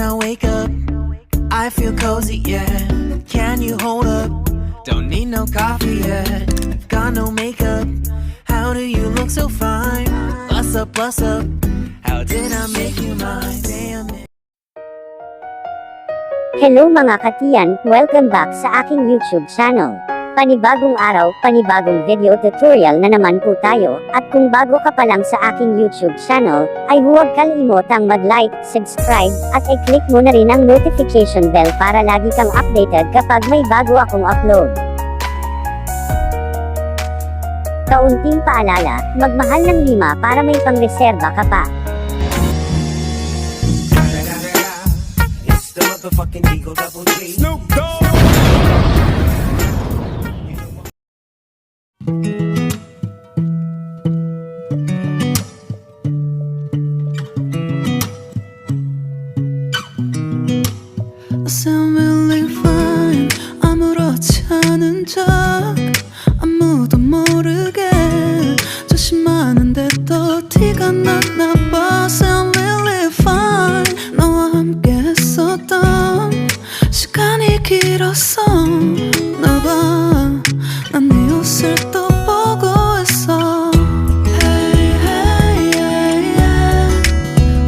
I wake up, I feel cozy, yeah. Can you hold up? Don't need no coffee yet. Got no makeup. How do you look so fine? Plus up, plus up. How did I make you mine? Damn it. Hello mga katiyan, welcome back sa aking YouTube channel. Panibagong araw, panibagong video tutorial na naman po tayo, at kung bago ka pa lang sa aking YouTube channel, ay huwag kalimotang mag-like, subscribe, at i-click mo na rin ang notification bell para lagi kang updated kapag may bago akong upload. Kaunting paalala, magmahal ng 5 para may pangreserba ka pa. It's the motherfucking Eagle Double G. Snoop Dogg. I sound really fine. 아무렇지 않은 척 아무도 모르게 조심하는데 또 티가 났나 봐. Sound really fine. 너와 함께 했었던 시간이 길었어. 나봐 난 네 옷을 또 보고 있어. Hey, hey, yeah, yeah.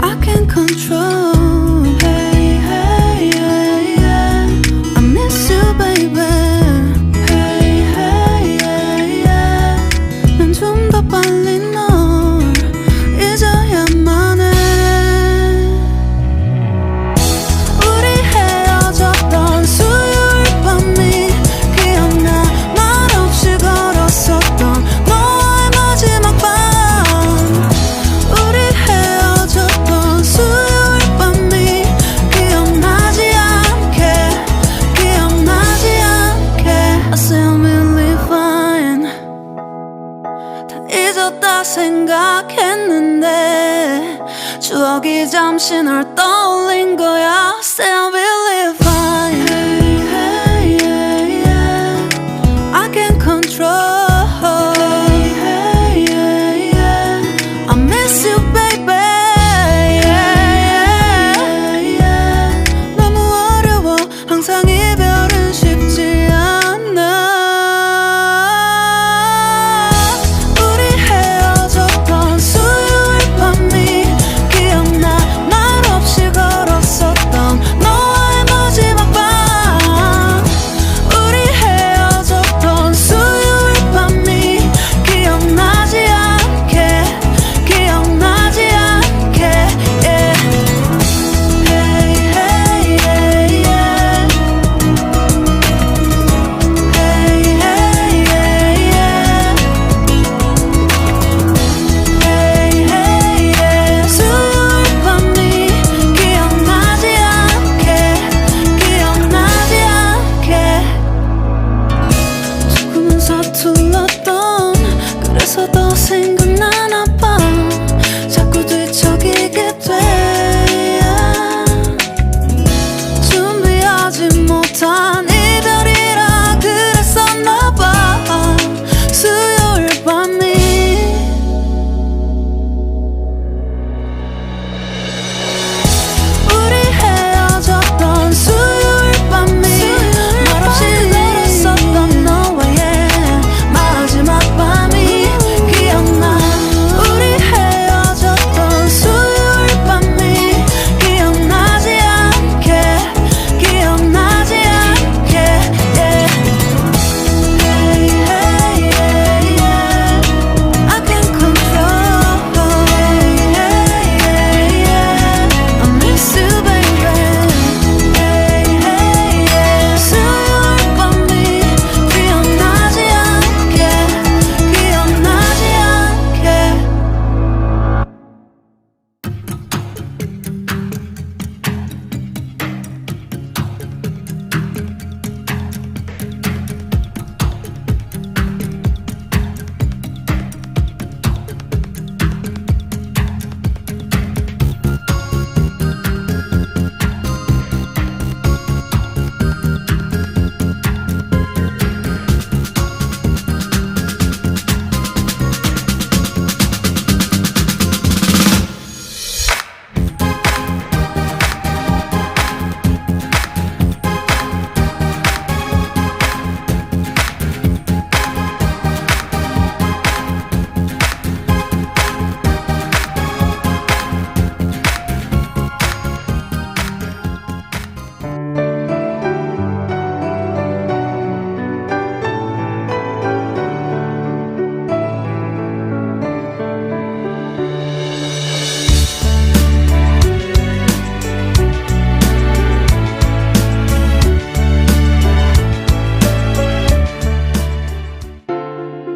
I can't control. Hey, hey, yeah, yeah. I miss you, baby. Hey, hey, yeah, yeah. 난 좀 더 빨리 널 잊어야만 해. 우리 헤어졌던 수요일 밤이 기억나. 말없이 걸었었던 너와의 마지막 밤. 우리 헤어졌던 수요일 밤이 기억나지 않게. I sound really fine. 다 잊었다 생각했는데 추억이 잠시 널 떠올린 거야. Sound really fine. Hey, hey, yeah, yeah. I can't control. Hey, hey, yeah, yeah. I miss you, baby. Yeah, yeah, yeah. 너무 어려워. 항상 이별은 쉽지 않아. 우리 헤어졌던 수요일 밤이 기억나. 말없이 걸었었던 너와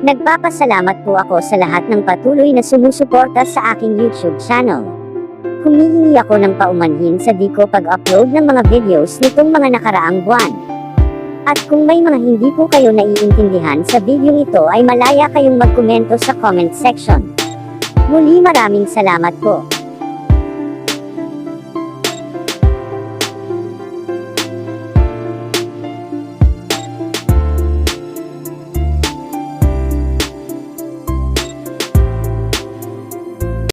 Nagpapasalamat po ako sa lahat ng patuloy na sumusuporta sa aking YouTube channel. Humihingi ako ng paumanhin sa di ko pag-upload ng mga videos nitong mga nakaraang buwan. At kung may mga hindi po kayo naiintindihan sa video ito ay malaya kayong magkomento sa comment section. Muli maraming salamat po.